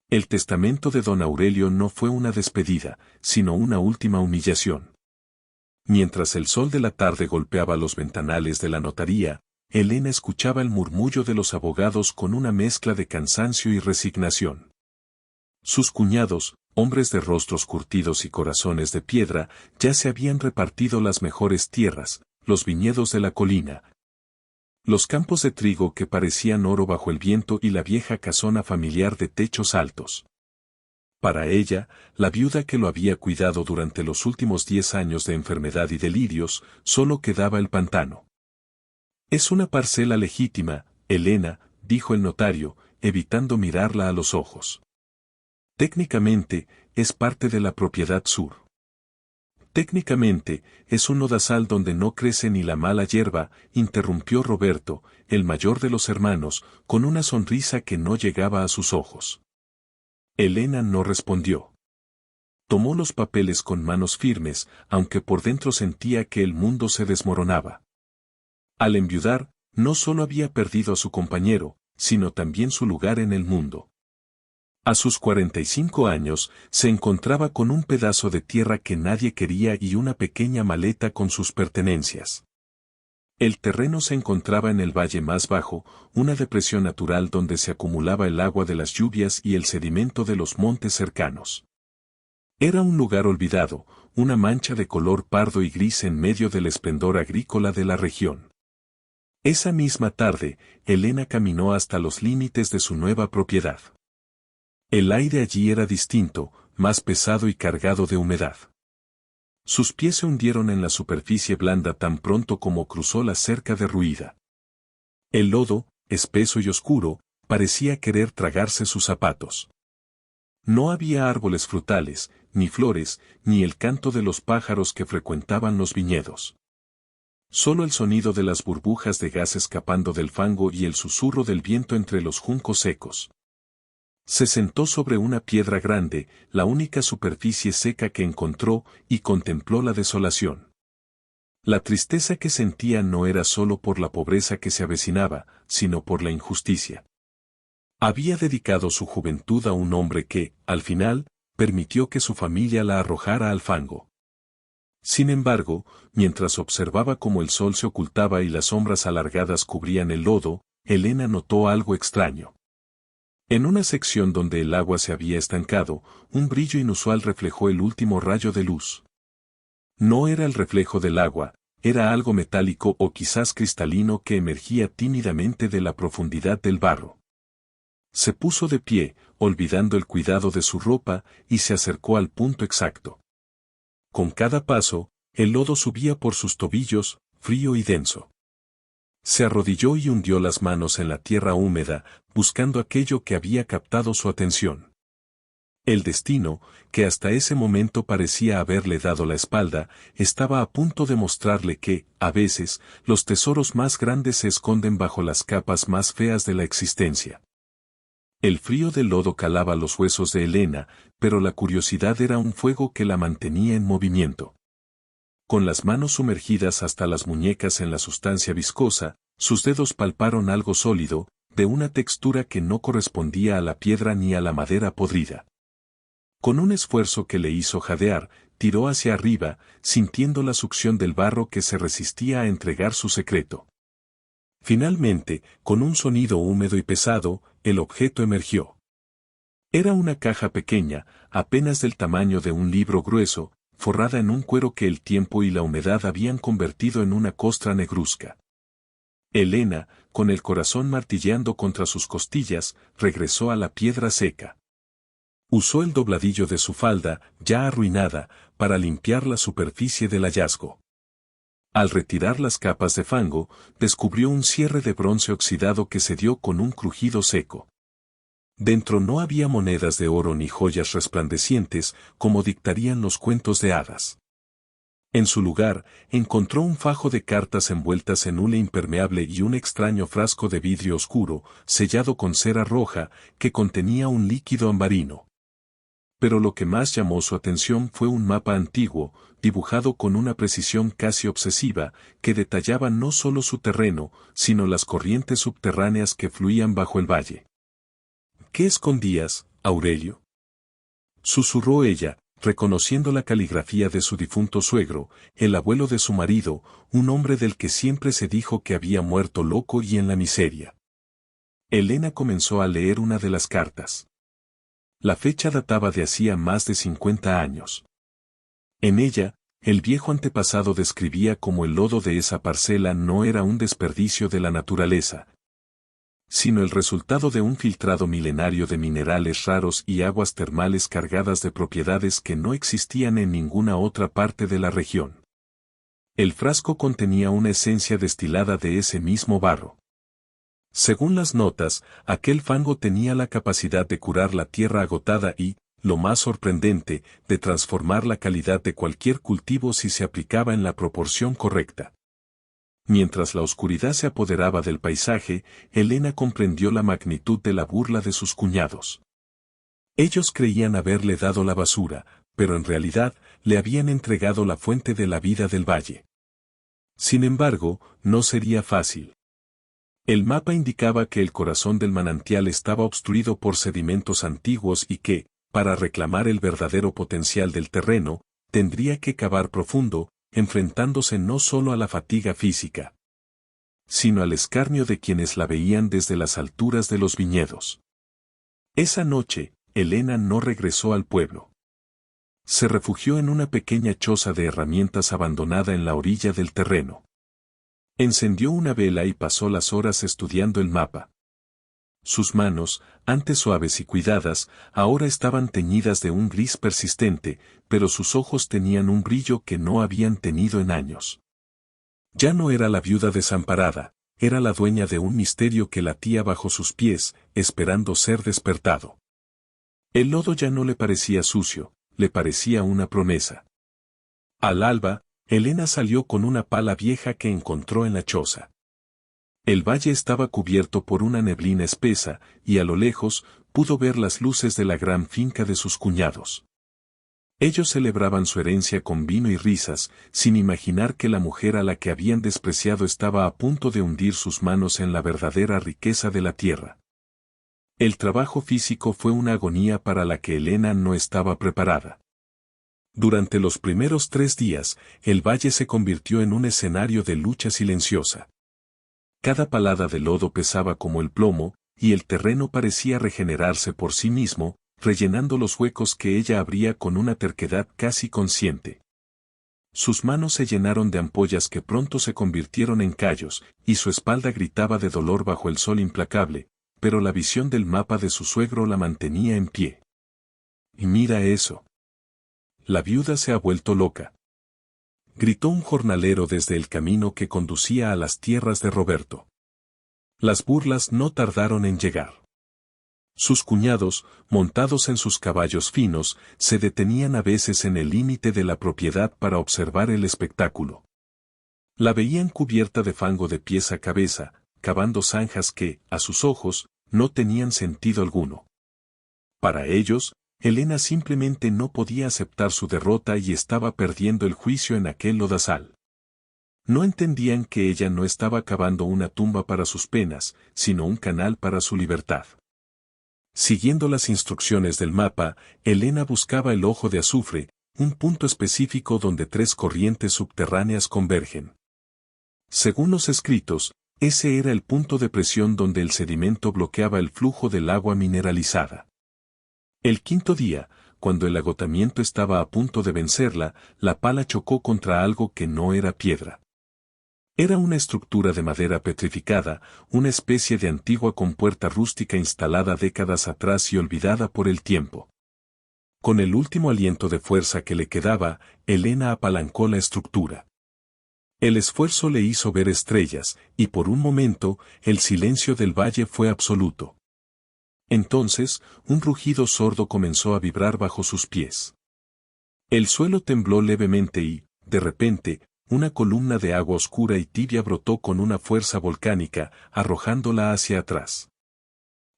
El testamento de don Aurelio no fue una despedida, sino una última humillación. Mientras el sol de la tarde golpeaba los ventanales de la notaría, Elena escuchaba el murmullo de los abogados con una mezcla de cansancio y resignación. Sus cuñados, hombres de rostros curtidos y corazones de piedra, ya se habían repartido las mejores tierras, los viñedos de la colina, los campos de trigo que parecían oro bajo el viento y la vieja casona familiar de techos altos. Para ella, la viuda que lo había cuidado durante los últimos 10 años de enfermedad y delirios, solo quedaba el pantano. Es una parcela legítima, Elena, dijo el notario, evitando mirarla a los ojos. Técnicamente, es parte de la propiedad sur. Técnicamente, es un lodazal donde no crece ni la mala hierba, interrumpió Roberto, el mayor de los hermanos, con una sonrisa que no llegaba a sus ojos. Elena no respondió. Tomó los papeles con manos firmes, aunque por dentro sentía que el mundo se desmoronaba. Al enviudar, no solo había perdido a su compañero, sino también su lugar en el mundo. A sus 45 años, se encontraba con un pedazo de tierra que nadie quería y una pequeña maleta con sus pertenencias. El terreno se encontraba en el valle más bajo, una depresión natural donde se acumulaba el agua de las lluvias y el sedimento de los montes cercanos. Era un lugar olvidado, una mancha de color pardo y gris en medio del esplendor agrícola de la región. Esa misma tarde, Elena caminó hasta los límites de su nueva propiedad. El aire allí era distinto, más pesado y cargado de humedad. Sus pies se hundieron en la superficie blanda tan pronto como cruzó la cerca derruida. El lodo, espeso y oscuro, parecía querer tragarse sus zapatos. No había árboles frutales, ni flores, ni el canto de los pájaros que frecuentaban los viñedos. Solo el sonido de las burbujas de gas escapando del fango y el susurro del viento entre los juncos secos. Se sentó sobre una piedra grande, la única superficie seca que encontró, y contempló la desolación. La tristeza que sentía no era solo por la pobreza que se avecinaba, sino por la injusticia. Había dedicado su juventud a un hombre que, al final, permitió que su familia la arrojara al fango. Sin embargo, mientras observaba cómo el sol se ocultaba y las sombras alargadas cubrían el lodo, Elena notó algo extraño. En una sección donde el agua se había estancado, un brillo inusual reflejó el último rayo de luz. No era el reflejo del agua, era algo metálico o quizás cristalino que emergía tímidamente de la profundidad del barro. Se puso de pie, olvidando el cuidado de su ropa, y se acercó al punto exacto. Con cada paso, el lodo subía por sus tobillos, frío y denso. Se arrodilló y hundió las manos en la tierra húmeda, buscando aquello que había captado su atención. El destino, que hasta ese momento parecía haberle dado la espalda, estaba a punto de mostrarle que, a veces, los tesoros más grandes se esconden bajo las capas más feas de la existencia. El frío del lodo calaba los huesos de Elena, pero la curiosidad era un fuego que la mantenía en movimiento. Con las manos sumergidas hasta las muñecas en la sustancia viscosa, sus dedos palparon algo sólido, de una textura que no correspondía a la piedra ni a la madera podrida. Con un esfuerzo que le hizo jadear, tiró hacia arriba, sintiendo la succión del barro que se resistía a entregar su secreto. Finalmente, con un sonido húmedo y pesado, el objeto emergió. Era una caja pequeña, apenas del tamaño de un libro grueso, forrada en un cuero que el tiempo y la humedad habían convertido en una costra negruzca. Elena, con el corazón martilleando contra sus costillas, regresó a la piedra seca. Usó el dobladillo de su falda, ya arruinada, para limpiar la superficie del hallazgo. Al retirar las capas de fango, descubrió un cierre de bronce oxidado que se dio con un crujido seco. Dentro no había monedas de oro ni joyas resplandecientes, como dictarían los cuentos de hadas. En su lugar, encontró un fajo de cartas envueltas en hule impermeable y un extraño frasco de vidrio oscuro, sellado con cera roja, que contenía un líquido ambarino. Pero lo que más llamó su atención fue un mapa antiguo, dibujado con una precisión casi obsesiva, que detallaba no solo su terreno, sino las corrientes subterráneas que fluían bajo el valle. ¿Qué escondías, Aurelio. Susurró ella, reconociendo la caligrafía de su difunto suegro, el abuelo de su marido, un hombre del que siempre se dijo que había muerto loco y en la miseria. Elena comenzó a leer una de las cartas. La fecha databa de hacía más de 50 años. En ella, el viejo antepasado describía cómo el lodo de esa parcela no era un desperdicio de la naturaleza, sino el resultado de un filtrado milenario de minerales raros y aguas termales cargadas de propiedades que no existían en ninguna otra parte de la región. El frasco contenía una esencia destilada de ese mismo barro. Según las notas, aquel fango tenía la capacidad de curar la tierra agotada y, lo más sorprendente, de transformar la calidad de cualquier cultivo si se aplicaba en la proporción correcta. Mientras la oscuridad se apoderaba del paisaje, Elena comprendió la magnitud de la burla de sus cuñados. Ellos creían haberle dado la basura, pero en realidad le habían entregado la fuente de la vida del valle. Sin embargo, no sería fácil. El mapa indicaba que el corazón del manantial estaba obstruido por sedimentos antiguos y que, para reclamar el verdadero potencial del terreno, tendría que cavar profundo, enfrentándose no solo a la fatiga física, sino al escarnio de quienes la veían desde las alturas de los viñedos. Esa noche, Elena no regresó al pueblo. Se refugió en una pequeña choza de herramientas abandonada en la orilla del terreno. Encendió una vela y pasó las horas estudiando el mapa. Sus manos, antes suaves y cuidadas, ahora estaban teñidas de un gris persistente, pero sus ojos tenían un brillo que no habían tenido en años. Ya no era la viuda desamparada, era la dueña de un misterio que latía bajo sus pies, esperando ser despertado. El lodo ya no le parecía sucio, le parecía una promesa. Al alba, Elena salió con una pala vieja que encontró en la choza. El valle estaba cubierto por una neblina espesa, y a lo lejos, pudo ver las luces de la gran finca de sus cuñados. Ellos celebraban su herencia con vino y risas, sin imaginar que la mujer a la que habían despreciado estaba a punto de hundir sus manos en la verdadera riqueza de la tierra. El trabajo físico fue una agonía para la que Elena no estaba preparada. Durante los primeros 3 días, el valle se convirtió en un escenario de lucha silenciosa. Cada palada de lodo pesaba como el plomo, y el terreno parecía regenerarse por sí mismo, rellenando los huecos que ella abría con una terquedad casi consciente. Sus manos se llenaron de ampollas que pronto se convirtieron en callos, y su espalda gritaba de dolor bajo el sol implacable, pero la visión del mapa de su suegro la mantenía en pie. Y mira eso. La viuda se ha vuelto loca. Gritó un jornalero desde el camino que conducía a las tierras de Roberto. Las burlas no tardaron en llegar. Sus cuñados, montados en sus caballos finos, se detenían a veces en el límite de la propiedad para observar el espectáculo. La veían cubierta de fango de pies a cabeza, cavando zanjas que, a sus ojos, no tenían sentido alguno. Para ellos, Elena simplemente no podía aceptar su derrota y estaba perdiendo el juicio en aquel lodazal. No entendían que ella no estaba cavando una tumba para sus penas, sino un canal para su libertad. Siguiendo las instrucciones del mapa, Elena buscaba el ojo de azufre, un punto específico donde 3 corrientes subterráneas convergen. Según los escritos, ese era el punto de presión donde el sedimento bloqueaba el flujo del agua mineralizada. El 5.º día, cuando el agotamiento estaba a punto de vencerla, la pala chocó contra algo que no era piedra. Era una estructura de madera petrificada, una especie de antigua compuerta rústica instalada décadas atrás y olvidada por el tiempo. Con el último aliento de fuerza que le quedaba, Elena apalancó la estructura. El esfuerzo le hizo ver estrellas, y por un momento, el silencio del valle fue absoluto. Entonces, un rugido sordo comenzó a vibrar bajo sus pies. El suelo tembló levemente y, de repente, una columna de agua oscura y tibia brotó con una fuerza volcánica, arrojándola hacia atrás.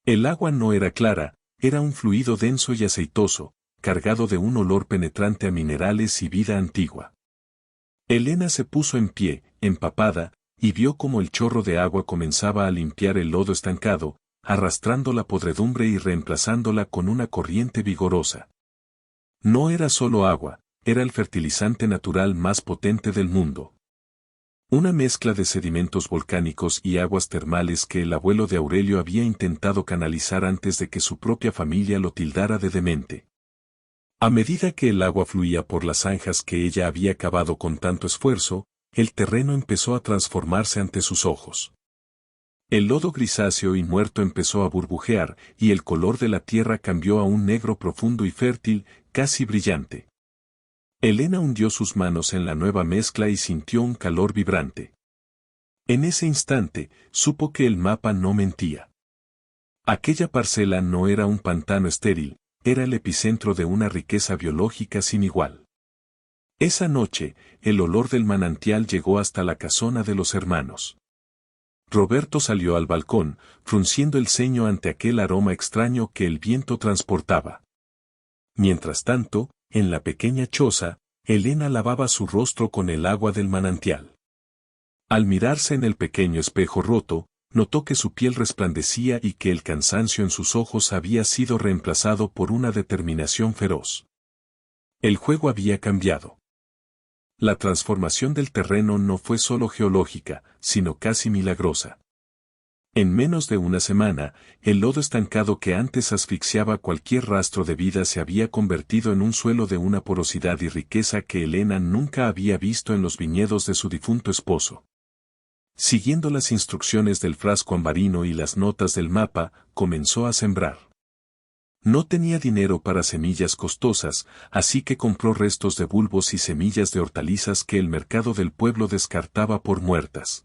El agua no era clara, era un fluido denso y aceitoso, cargado de un olor penetrante a minerales y vida antigua. Elena se puso en pie, empapada, y vio cómo el chorro de agua comenzaba a limpiar el lodo estancado, arrastrando la podredumbre y reemplazándola con una corriente vigorosa. No era solo agua, era el fertilizante natural más potente del mundo. Una mezcla de sedimentos volcánicos y aguas termales que el abuelo de Aurelio había intentado canalizar antes de que su propia familia lo tildara de demente. A medida que el agua fluía por las zanjas que ella había cavado con tanto esfuerzo, el terreno empezó a transformarse ante sus ojos. El lodo grisáceo y muerto empezó a burbujear, y el color de la tierra cambió a un negro profundo y fértil, casi brillante. Elena hundió sus manos en la nueva mezcla y sintió un calor vibrante. En ese instante, supo que el mapa no mentía. Aquella parcela no era un pantano estéril, era el epicentro de una riqueza biológica sin igual. Esa noche, el olor del manantial llegó hasta la casona de los hermanos. Roberto salió al balcón, frunciendo el ceño ante aquel aroma extraño que el viento transportaba. Mientras tanto, en la pequeña choza, Elena lavaba su rostro con el agua del manantial. Al mirarse en el pequeño espejo roto, notó que su piel resplandecía y que el cansancio en sus ojos había sido reemplazado por una determinación feroz. El juego había cambiado. La transformación del terreno no fue solo geológica, sino casi milagrosa. En menos de una semana, el lodo estancado que antes asfixiaba cualquier rastro de vida se había convertido en un suelo de una porosidad y riqueza que Elena nunca había visto en los viñedos de su difunto esposo. Siguiendo las instrucciones del frasco ambarino y las notas del mapa, comenzó a sembrar. No tenía dinero para semillas costosas, así que compró restos de bulbos y semillas de hortalizas que el mercado del pueblo descartaba por muertas.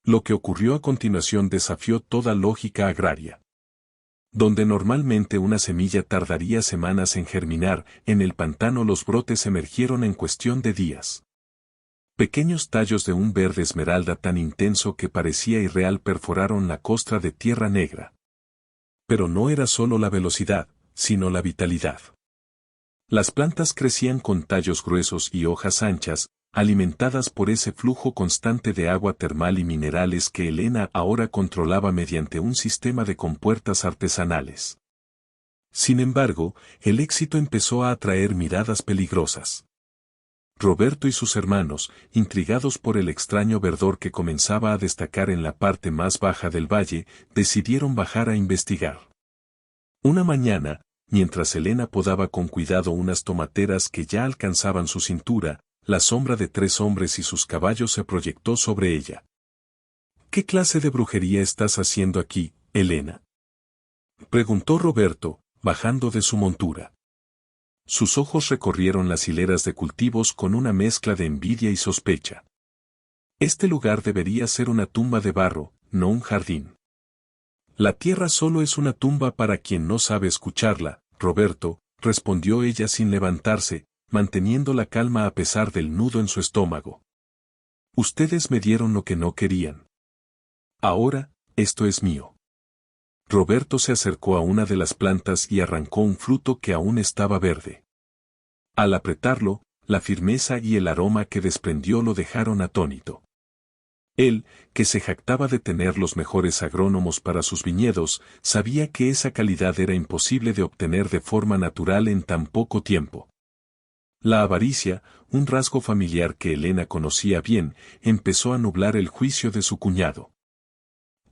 Lo que ocurrió a continuación desafió toda lógica agraria. Donde normalmente una semilla tardaría semanas en germinar, en el pantano los brotes emergieron en cuestión de días. Pequeños tallos de un verde esmeralda tan intenso que parecía irreal perforaron la costra de tierra negra. Pero no era solo la velocidad, sino la vitalidad. Las plantas crecían con tallos gruesos y hojas anchas, alimentadas por ese flujo constante de agua termal y minerales que Elena ahora controlaba mediante un sistema de compuertas artesanales. Sin embargo, el éxito empezó a atraer miradas peligrosas. Roberto y sus hermanos, intrigados por el extraño verdor que comenzaba a destacar en la parte más baja del valle, decidieron bajar a investigar. Una mañana, mientras Elena podaba con cuidado unas tomateras que ya alcanzaban su cintura, la sombra de 3 hombres y sus caballos se proyectó sobre ella. ¿Qué clase de brujería estás haciendo aquí, Elena?, preguntó Roberto, bajando de su montura. Sus ojos recorrieron las hileras de cultivos con una mezcla de envidia y sospecha. Este lugar debería ser una tumba de barro, no un jardín. La tierra solo es una tumba para quien no sabe escucharla, Roberto, respondió ella sin levantarse, manteniendo la calma a pesar del nudo en su estómago. Ustedes me dieron lo que no querían. Ahora, esto es mío. Roberto se acercó a una de las plantas y arrancó un fruto que aún estaba verde. Al apretarlo, la firmeza y el aroma que desprendió lo dejaron atónito. Él, que se jactaba de tener los mejores agrónomos para sus viñedos, sabía que esa calidad era imposible de obtener de forma natural en tan poco tiempo. La avaricia, un rasgo familiar que Elena conocía bien, empezó a nublar el juicio de su cuñado.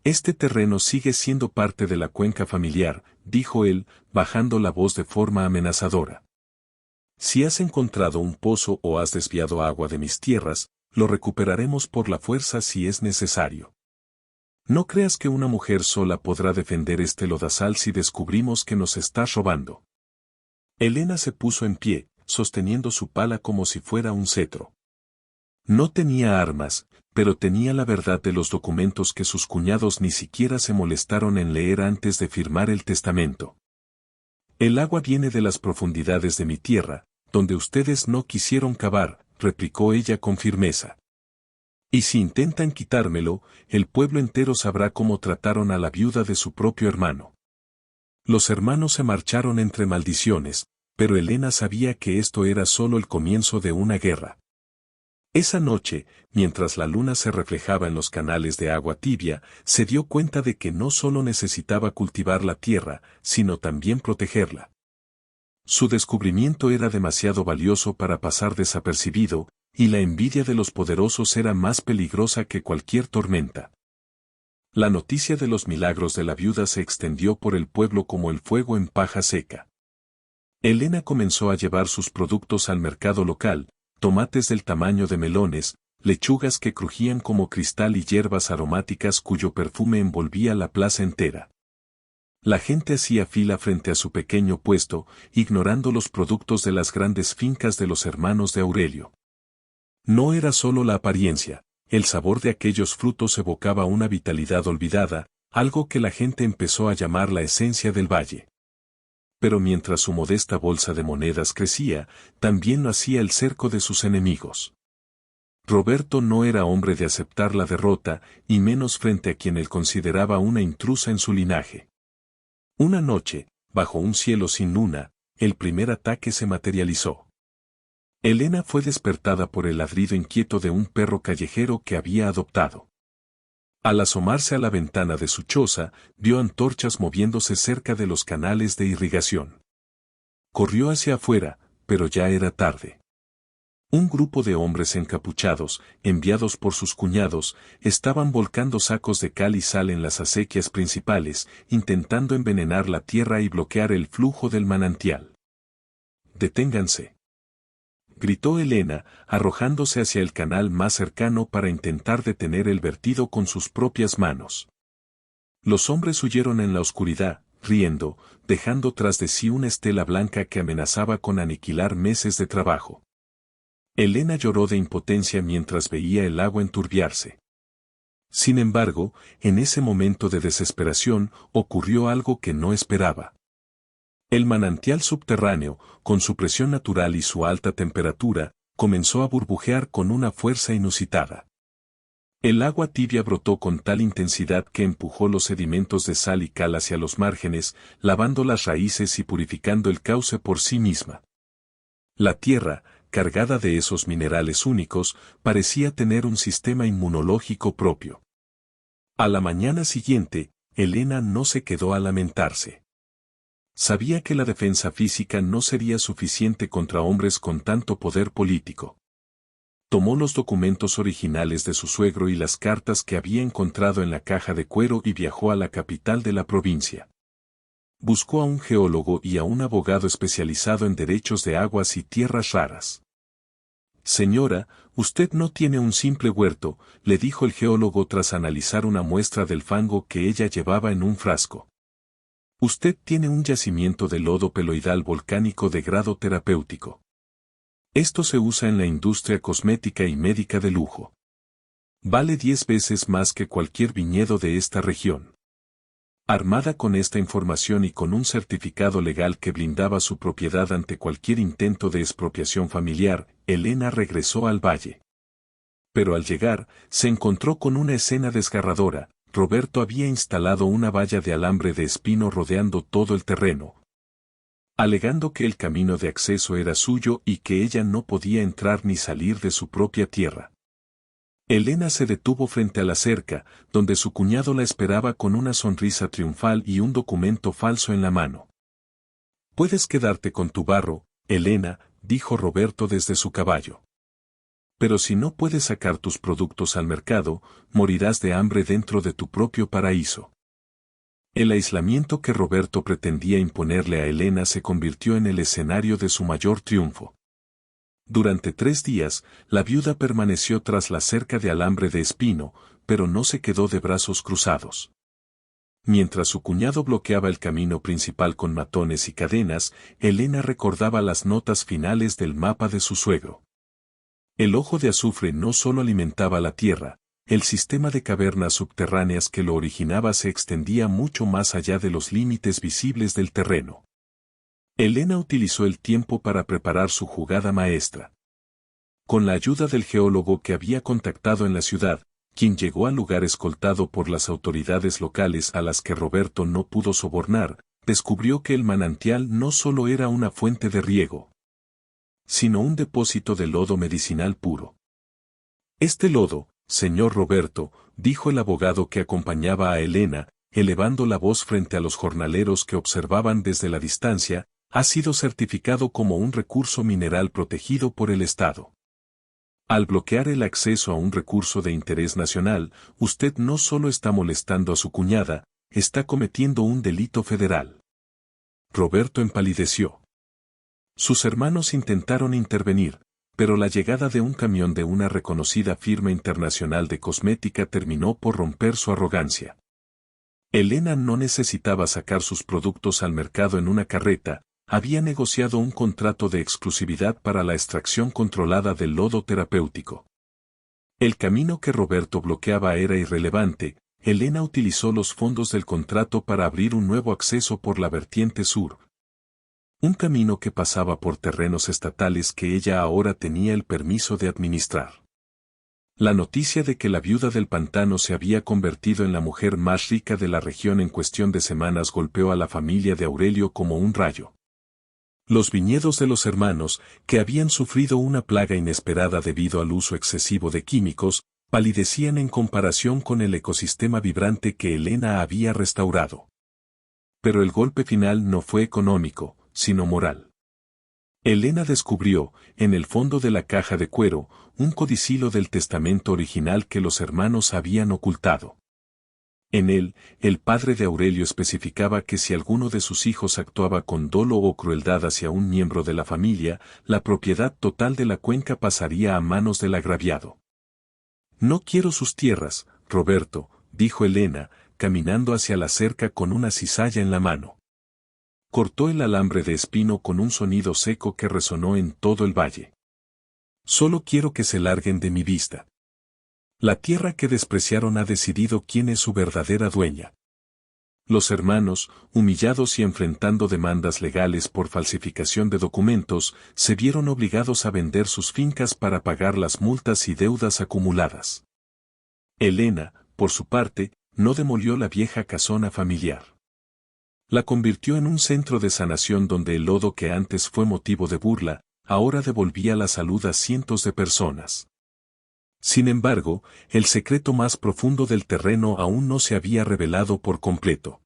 Este terreno sigue siendo parte de la cuenca familiar, dijo él, bajando la voz de forma amenazadora. Si has encontrado un pozo o has desviado agua de mis tierras, lo recuperaremos por la fuerza si es necesario. No creas que una mujer sola podrá defender este lodazal si descubrimos que nos estás robando. Elena se puso en pie, sosteniendo su pala como si fuera un cetro. No tenía armas, pero tenía la verdad de los documentos que sus cuñados ni siquiera se molestaron en leer antes de firmar el testamento. El agua viene de las profundidades de mi tierra, donde ustedes no quisieron cavar, replicó ella con firmeza. Y si intentan quitármelo, el pueblo entero sabrá cómo trataron a la viuda de su propio hermano. Los hermanos se marcharon entre maldiciones, pero Elena sabía que esto era solo el comienzo de una guerra. Esa noche, mientras la luna se reflejaba en los canales de agua tibia, se dio cuenta de que no solo necesitaba cultivar la tierra, sino también protegerla. Su descubrimiento era demasiado valioso para pasar desapercibido, y la envidia de los poderosos era más peligrosa que cualquier tormenta. La noticia de los milagros de la viuda se extendió por el pueblo como el fuego en paja seca. Elena comenzó a llevar sus productos al mercado local, tomates del tamaño de melones, lechugas que crujían como cristal y hierbas aromáticas cuyo perfume envolvía la plaza entera. La gente hacía fila frente a su pequeño puesto, ignorando los productos de las grandes fincas de los hermanos de Aurelio. No era solo la apariencia, el sabor de aquellos frutos evocaba una vitalidad olvidada, algo que la gente empezó a llamar la esencia del valle. Pero mientras su modesta bolsa de monedas crecía, también lo hacía el cerco de sus enemigos. Roberto no era hombre de aceptar la derrota, y menos frente a quien él consideraba una intrusa en su linaje. Una noche, bajo un cielo sin luna, el primer ataque se materializó. Elena fue despertada por el ladrido inquieto de un perro callejero que había adoptado. Al asomarse a la ventana de su choza, vio antorchas moviéndose cerca de los canales de irrigación. Corrió hacia afuera, pero ya era tarde. Un grupo de hombres encapuchados, enviados por sus cuñados, estaban volcando sacos de cal y sal en las acequias principales, intentando envenenar la tierra y bloquear el flujo del manantial. «Deténganse», gritó Elena, arrojándose hacia el canal más cercano para intentar detener el vertido con sus propias manos. Los hombres huyeron en la oscuridad, riendo, dejando tras de sí una estela blanca que amenazaba con aniquilar meses de trabajo. Elena lloró de impotencia mientras veía el agua enturbiarse. Sin embargo, en ese momento de desesperación, ocurrió algo que no esperaba. El manantial subterráneo, con su presión natural y su alta temperatura, comenzó a burbujear con una fuerza inusitada. El agua tibia brotó con tal intensidad que empujó los sedimentos de sal y cal hacia los márgenes, lavando las raíces y purificando el cauce por sí misma. La tierra, cargada de esos minerales únicos, parecía tener un sistema inmunológico propio. A la mañana siguiente, Elena no se quedó a lamentarse. Sabía que la defensa física no sería suficiente contra hombres con tanto poder político. Tomó los documentos originales de su suegro y las cartas que había encontrado en la caja de cuero y viajó a la capital de la provincia. Buscó a un geólogo y a un abogado especializado en derechos de aguas y tierras raras. «Señora, usted no tiene un simple huerto», le dijo el geólogo tras analizar una muestra del fango que ella llevaba en un frasco. «Usted tiene un yacimiento de lodo peloidal volcánico de grado terapéutico. Esto se usa en la industria cosmética y médica de lujo. Vale 10 veces más que cualquier viñedo de esta región». Armada con esta información y con un certificado legal que blindaba su propiedad ante cualquier intento de expropiación familiar, Elena regresó al valle. Pero al llegar, se encontró con una escena desgarradora. Roberto había instalado una valla de alambre de espino rodeando todo el terreno, alegando que el camino de acceso era suyo y que ella no podía entrar ni salir de su propia tierra. Elena se detuvo frente a la cerca, donde su cuñado la esperaba con una sonrisa triunfal y un documento falso en la mano. «Puedes quedarte con tu barro, Elena», dijo Roberto desde su caballo. «Pero si no puedes sacar tus productos al mercado, morirás de hambre dentro de tu propio paraíso». El aislamiento que Roberto pretendía imponerle a Elena se convirtió en el escenario de su mayor triunfo. Durante 3 días, la viuda permaneció tras la cerca de alambre de espino, pero no se quedó de brazos cruzados. Mientras su cuñado bloqueaba el camino principal con matones y cadenas, Elena recordaba las notas finales del mapa de su suegro. El ojo de azufre no solo alimentaba la tierra, el sistema de cavernas subterráneas que lo originaba se extendía mucho más allá de los límites visibles del terreno. Elena utilizó el tiempo para preparar su jugada maestra. Con la ayuda del geólogo que había contactado en la ciudad, quien llegó al lugar escoltado por las autoridades locales a las que Roberto no pudo sobornar, descubrió que el manantial no solo era una fuente de riego, sino un depósito de lodo medicinal puro. Este lodo, señor Roberto, dijo el abogado que acompañaba a Elena, elevando la voz frente a los jornaleros que observaban desde la distancia, ha sido certificado como un recurso mineral protegido por el Estado. Al bloquear el acceso a un recurso de interés nacional, usted no solo está molestando a su cuñada, está cometiendo un delito federal. Roberto empalideció. Sus hermanos intentaron intervenir, pero la llegada de un camión de una reconocida firma internacional de cosmética terminó por romper su arrogancia. Elena no necesitaba sacar sus productos al mercado en una carreta, había negociado un contrato de exclusividad para la extracción controlada del lodo terapéutico. El camino que Roberto bloqueaba era irrelevante, Elena utilizó los fondos del contrato para abrir un nuevo acceso por la vertiente sur. Un camino que pasaba por terrenos estatales que ella ahora tenía el permiso de administrar. La noticia de que la viuda del pantano se había convertido en la mujer más rica de la región en cuestión de semanas golpeó a la familia de Aurelio como un rayo. Los viñedos de los hermanos, que habían sufrido una plaga inesperada debido al uso excesivo de químicos, palidecían en comparación con el ecosistema vibrante que Elena había restaurado. Pero el golpe final no fue económico, sino moral. Elena descubrió, en el fondo de la caja de cuero, un codicilo del testamento original que los hermanos habían ocultado. En él, el padre de Aurelio especificaba que si alguno de sus hijos actuaba con dolo o crueldad hacia un miembro de la familia, la propiedad total de la cuenca pasaría a manos del agraviado. No quiero sus tierras, Roberto, dijo Elena, caminando hacia la cerca con una cizalla en la mano. Cortó el alambre de espino con un sonido seco que resonó en todo el valle. Solo quiero que se larguen de mi vista. La tierra que despreciaron ha decidido quién es su verdadera dueña. Los hermanos, humillados y enfrentando demandas legales por falsificación de documentos, se vieron obligados a vender sus fincas para pagar las multas y deudas acumuladas. Elena, por su parte, no demolió la vieja casona familiar. La convirtió en un centro de sanación donde el lodo que antes fue motivo de burla, ahora devolvía la salud a cientos de personas. Sin embargo, el secreto más profundo del terreno aún no se había revelado por completo.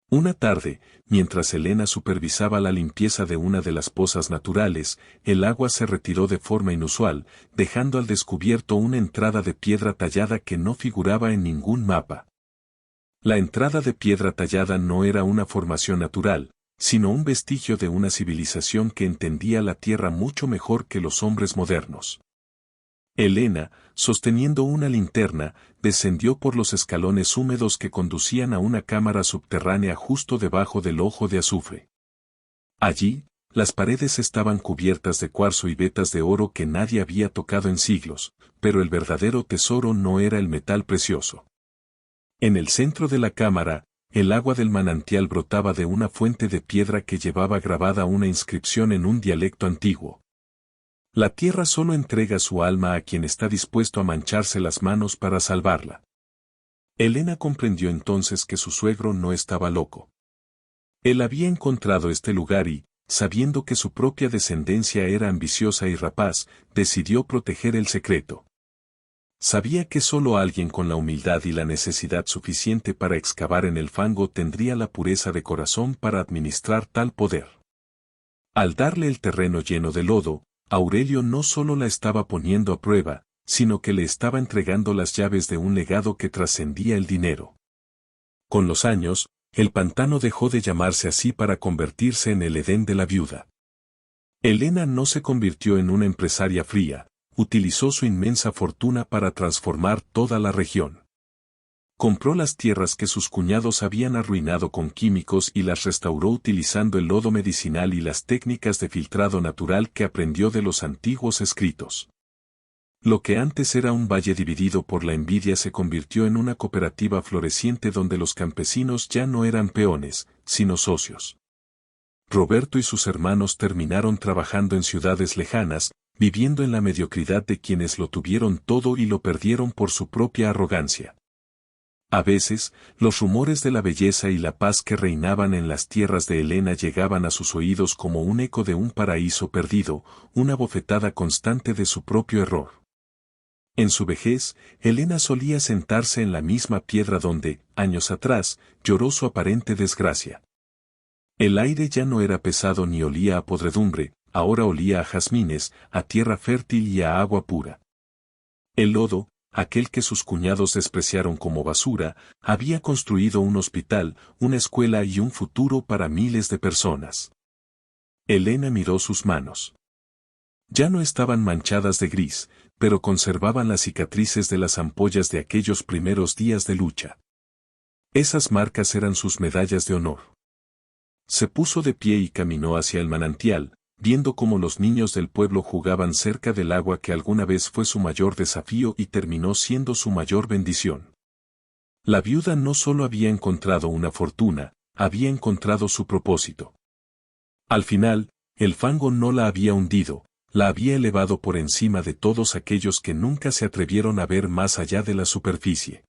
Una tarde, mientras Elena supervisaba la limpieza de una de las pozas naturales, el agua se retiró de forma inusual, dejando al descubierto una entrada de piedra tallada que no figuraba en ningún mapa. La entrada de piedra tallada no era una formación natural, sino un vestigio de una civilización que entendía la tierra mucho mejor que los hombres modernos. Elena, sosteniendo una linterna, descendió por los escalones húmedos que conducían a una cámara subterránea justo debajo del ojo de azufre. Allí, las paredes estaban cubiertas de cuarzo y vetas de oro que nadie había tocado en siglos, pero el verdadero tesoro no era el metal precioso. En el centro de la cámara, el agua del manantial brotaba de una fuente de piedra que llevaba grabada una inscripción en un dialecto antiguo. La tierra solo entrega su alma a quien está dispuesto a mancharse las manos para salvarla. Elena comprendió entonces que su suegro no estaba loco. Él había encontrado este lugar y, sabiendo que su propia descendencia era ambiciosa y rapaz, decidió proteger el secreto. Sabía que solo alguien con la humildad y la necesidad suficiente para excavar en el fango tendría la pureza de corazón para administrar tal poder. Al darle el terreno lleno de lodo, Aurelio no solo la estaba poniendo a prueba, sino que le estaba entregando las llaves de un legado que trascendía el dinero. Con los años, el pantano dejó de llamarse así para convertirse en el Edén de la viuda. Elena no se convirtió en una empresaria fría, utilizó su inmensa fortuna para transformar toda la región. Compró las tierras que sus cuñados habían arruinado con químicos y las restauró utilizando el lodo medicinal y las técnicas de filtrado natural que aprendió de los antiguos escritos. Lo que antes era un valle dividido por la envidia se convirtió en una cooperativa floreciente donde los campesinos ya no eran peones, sino socios. Roberto y sus hermanos terminaron trabajando en ciudades lejanas, viviendo en la mediocridad de quienes lo tuvieron todo y lo perdieron por su propia arrogancia. A veces, los rumores de la belleza y la paz que reinaban en las tierras de Elena llegaban a sus oídos como un eco de un paraíso perdido, una bofetada constante de su propio error. En su vejez, Elena solía sentarse en la misma piedra donde, años atrás, lloró su aparente desgracia. El aire ya no era pesado ni olía a podredumbre, ahora olía a jazmines, a tierra fértil y a agua pura. El lodo, aquel que sus cuñados despreciaron como basura, había construido un hospital, una escuela y un futuro para miles de personas. Elena miró sus manos. Ya no estaban manchadas de gris, pero conservaban las cicatrices de las ampollas de aquellos primeros días de lucha. Esas marcas eran sus medallas de honor. Se puso de pie y caminó hacia el manantial, viendo cómo los niños del pueblo jugaban cerca del agua que alguna vez fue su mayor desafío y terminó siendo su mayor bendición. La viuda no solo había encontrado una fortuna, había encontrado su propósito. Al final, el fango no la había hundido, la había elevado por encima de todos aquellos que nunca se atrevieron a ver más allá de la superficie.